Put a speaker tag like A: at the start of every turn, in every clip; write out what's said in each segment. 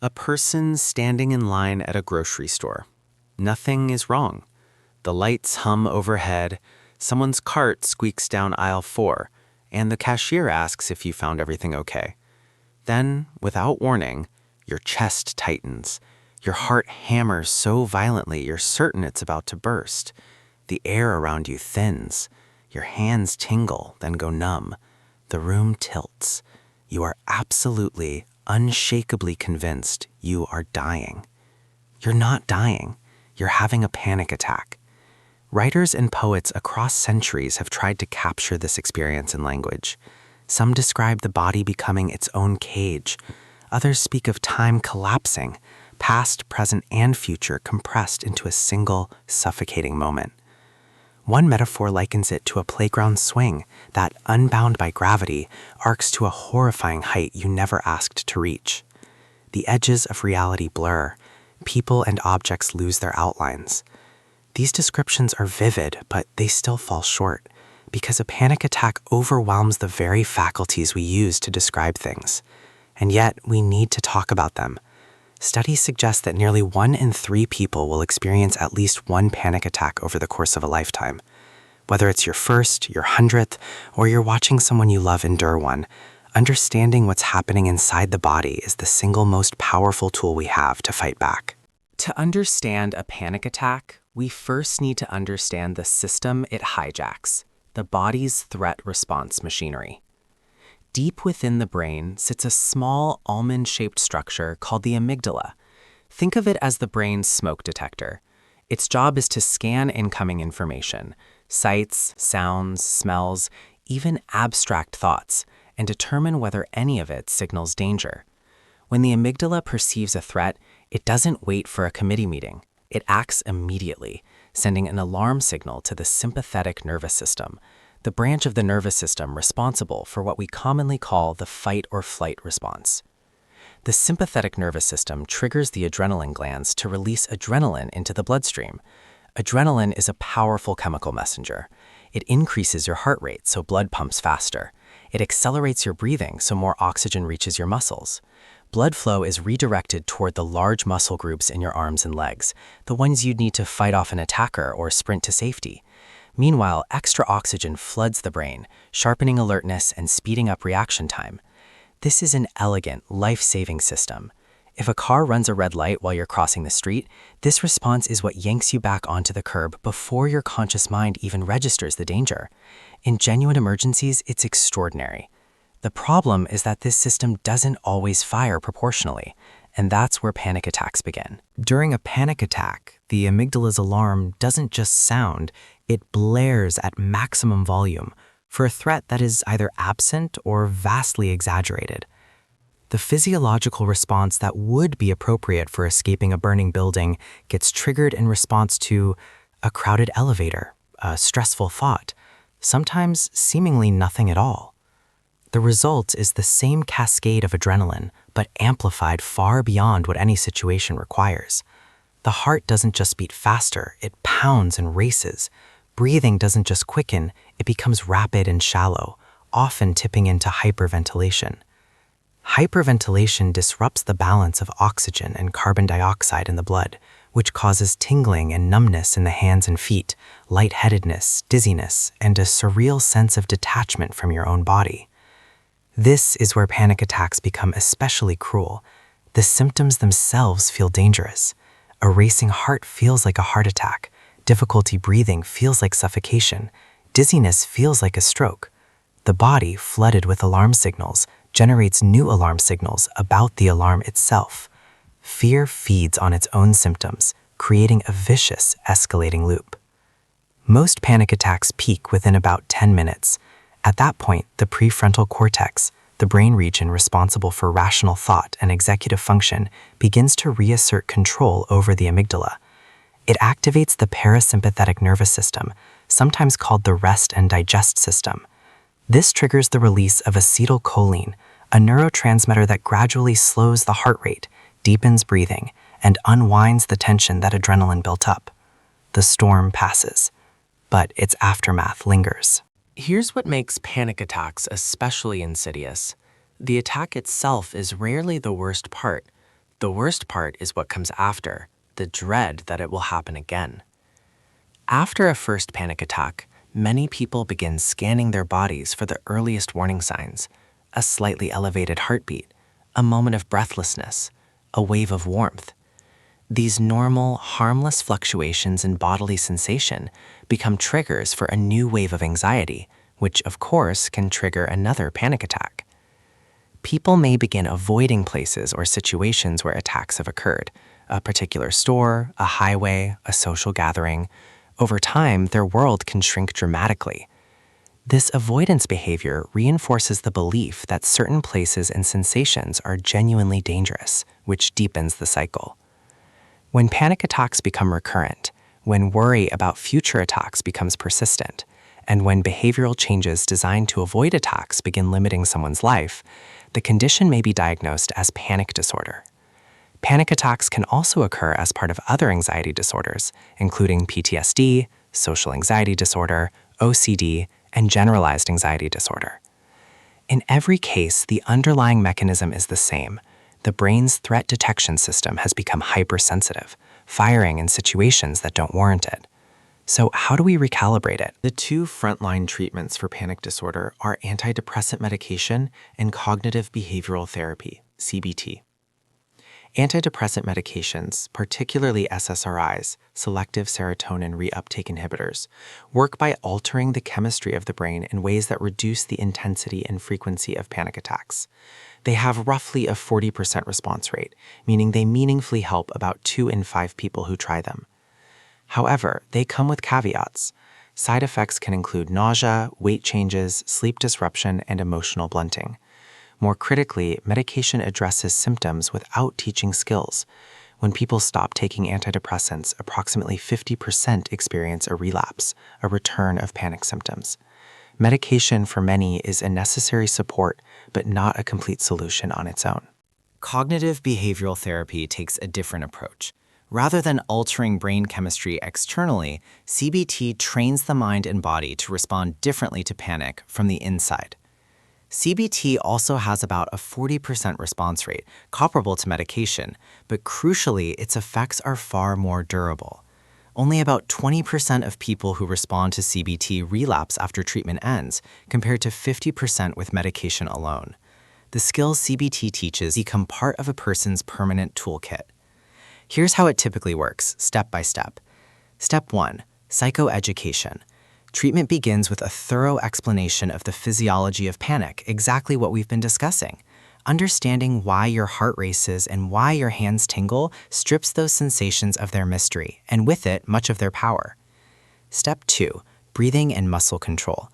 A: A person standing in line at a grocery store. Nothing is wrong. The lights hum overhead, someone's cart squeaks down aisle 4, and the cashier asks if you found everything okay. Then, without warning, your chest tightens. Your heart hammers so violently you're certain it's about to burst. The air around you thins. Your hands tingle, then go numb. The room tilts. You are absolutely, unshakably convinced you are dying. You're not dying. You're having a panic attack. Writers and poets across centuries have tried to capture this experience in language. Some describe the body becoming its own cage. Others speak of time collapsing, past, present, and future compressed into a single, suffocating moment. One metaphor likens it to a playground swing that, unbound by gravity, arcs to a horrifying height you never asked to reach. The edges of reality blur. People and objects lose their outlines. These descriptions are vivid, but they still fall short, because a panic attack overwhelms the very faculties we use to describe things. And yet, we need to talk about them. Studies suggest that nearly 1 in 3 people will experience at least one panic attack over the course of a lifetime. Whether it's your first, your 100th, or you're watching someone you love endure one, understanding what's happening inside the body is the single most powerful tool we have to fight back. To understand a panic attack, we first need to understand the system it hijacks, the body's threat response machinery. Deep within the brain sits a small almond-shaped structure called the amygdala. Think of it as the brain's smoke detector. Its job is to scan incoming information, sights, sounds, smells, even abstract thoughts, and determine whether any of it signals danger. When the amygdala perceives a threat, it doesn't wait for a committee meeting. It acts immediately, sending an alarm signal to the sympathetic nervous system, the branch of the nervous system responsible for what we commonly call the fight or flight response. The sympathetic nervous system triggers the adrenaline glands to release adrenaline into the bloodstream. Adrenaline is a powerful chemical messenger. It increases your heart rate so blood pumps faster. It accelerates your breathing so more oxygen reaches your muscles. Blood flow is redirected toward the large muscle groups in your arms and legs, the ones you'd need to fight off an attacker or sprint to safety. Meanwhile, extra oxygen floods the brain, sharpening alertness and speeding up reaction time. This is an elegant, life-saving system. If a car runs a red light while you're crossing the street, this response is what yanks you back onto the curb before your conscious mind even registers the danger. In genuine emergencies, it's extraordinary. The problem is that this system doesn't always fire proportionally, and that's where panic attacks begin. During a panic attack, the amygdala's alarm doesn't just sound, it blares at maximum volume for a threat that is either absent or vastly exaggerated. The physiological response that would be appropriate for escaping a burning building gets triggered in response to a crowded elevator, a stressful thought, sometimes seemingly nothing at all. The result is the same cascade of adrenaline, but amplified far beyond what any situation requires. The heart doesn't just beat faster, it pounds and races. Breathing doesn't just quicken, it becomes rapid and shallow, often tipping into hyperventilation. Hyperventilation disrupts the balance of oxygen and carbon dioxide in the blood, which causes tingling and numbness in the hands and feet, lightheadedness, dizziness, and a surreal sense of detachment from your own body. This is where panic attacks become especially cruel. The symptoms themselves feel dangerous. A racing heart feels like a heart attack. Difficulty breathing feels like suffocation. Dizziness feels like a stroke. The body, flooded with alarm signals, generates new alarm signals about the alarm itself. Fear feeds on its own symptoms, creating a vicious, escalating loop. Most panic attacks peak within about 10 minutes. At that point, the prefrontal cortex, the brain region responsible for rational thought and executive function, begins to reassert control over the amygdala. It activates the parasympathetic nervous system, sometimes called the rest and digest system. This triggers the release of acetylcholine, a neurotransmitter that gradually slows the heart rate, deepens breathing, and unwinds the tension that adrenaline built up. The storm passes, but its aftermath lingers. Here's what makes panic attacks especially insidious. The attack itself is rarely the worst part.
B: The worst part is what comes after, the dread that it will happen again. After a first panic attack, many people begin scanning their bodies for the earliest warning signs: a slightly elevated heartbeat, a moment of breathlessness, a wave of warmth. These normal, harmless fluctuations in bodily sensation become triggers for a new wave of anxiety, which of course can trigger another panic attack. People may begin avoiding places or situations where attacks have occurred: a particular store, a highway, a social gathering. Over time, their world can shrink dramatically. This avoidance behavior reinforces the belief that certain places and sensations are genuinely dangerous, which deepens the cycle. When panic attacks become recurrent, when worry about future attacks becomes persistent, and when behavioral changes designed to avoid attacks begin limiting someone's life, the condition may be diagnosed as panic disorder. Panic attacks can also occur as part of other anxiety disorders, including PTSD, social anxiety disorder, OCD, and generalized anxiety disorder. In every case, the underlying mechanism is the same. The brain's threat detection system has become hypersensitive, firing in situations that don't warrant it. So how do we recalibrate it?
A: The two frontline treatments for panic disorder are antidepressant medication and cognitive behavioral therapy, CBT. Antidepressant medications, particularly SSRIs, selective serotonin reuptake inhibitors, work by altering the chemistry of the brain in ways that reduce the intensity and frequency of panic attacks. They have roughly a 40% response rate, meaning they meaningfully help about 2 in 5 people who try them. However, they come with caveats. Side effects can include nausea, weight changes, sleep disruption, and emotional blunting. More critically, medication addresses symptoms without teaching skills. When people stop taking antidepressants, approximately 50% experience a relapse, a return of panic symptoms. Medication for many is a necessary support, but not a complete solution on its own. Cognitive behavioral therapy takes a different approach. Rather than altering brain chemistry externally, CBT trains the mind and body to respond differently to panic from the inside. CBT also has about a 40% response rate, comparable to medication, but crucially, its effects are far more durable. Only about 20% of people who respond to CBT relapse after treatment ends, compared to 50% with medication alone. The skills CBT teaches become part of a person's permanent toolkit. Here's how it typically works, step by step. Step 1. Psychoeducation. Treatment begins with a thorough explanation of the physiology of panic, exactly what we've been discussing. Understanding why your heart races and why your hands tingle strips those sensations of their mystery, and with it, much of their power. Step 2. Breathing and muscle control.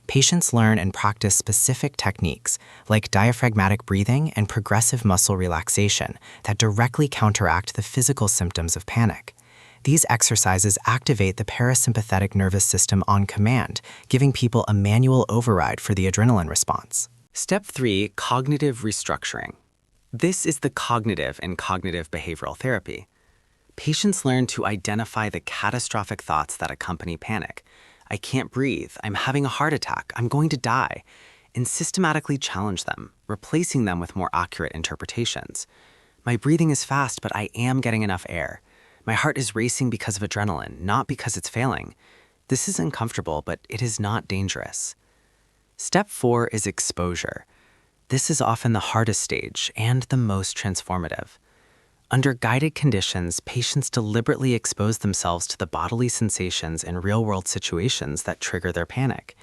A: Patients learn and practice specific techniques, like diaphragmatic breathing and progressive muscle relaxation, that directly counteract the physical symptoms of panic. These exercises activate the parasympathetic nervous system on command, giving people a manual override for the adrenaline response. Step 3. Cognitive restructuring. This is the cognitive in cognitive behavioral therapy. Patients learn to identify the catastrophic thoughts that accompany panic. I can't breathe, I'm having a heart attack, I'm going to die, and systematically challenge them, replacing them with more accurate interpretations. My breathing is fast, but I am getting enough air. My heart is racing because of adrenaline, not because it's failing. This is uncomfortable, but it is not dangerous. Step 4 is exposure. This is often the hardest stage and the most transformative. Under guided conditions, patients deliberately expose themselves to the bodily sensations in real-world situations that trigger their panic.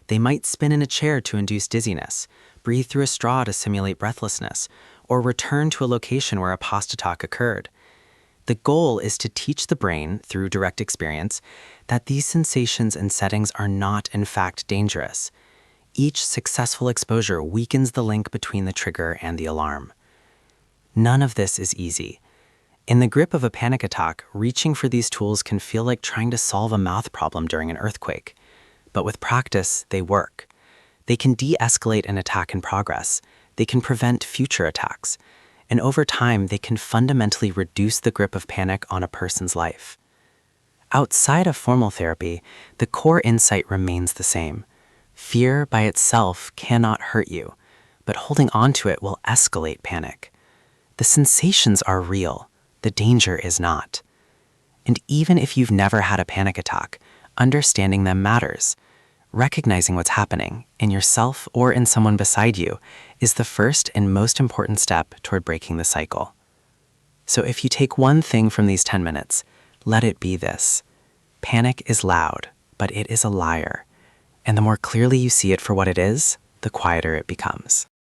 A: They might spin in a chair to induce dizziness, breathe through a straw to simulate breathlessness, or return to a location where a past attack occurred. The goal is to teach the brain, through direct experience, that these sensations and settings are not, in fact, dangerous. Each successful exposure weakens the link between the trigger and the alarm. None of this is easy. In the grip of a panic attack, reaching for these tools can feel like trying to solve a math problem during an earthquake. But with practice, they work. They can de-escalate an attack in progress. They can prevent future attacks. And over time, they can fundamentally reduce the grip of panic on a person's life. Outside of formal therapy, the core insight remains the same. Fear by itself cannot hurt you, but holding on to it will escalate panic.
B: The sensations are real, the danger is not. And even if you've never had a panic attack, understanding them matters. Recognizing what's happening in yourself or in someone beside you is the first and most important step toward breaking the cycle. So if you take one thing from these 10 minutes, let it be this. Panic is loud, but it is a liar. And the more clearly you see it for what it is, the quieter it becomes.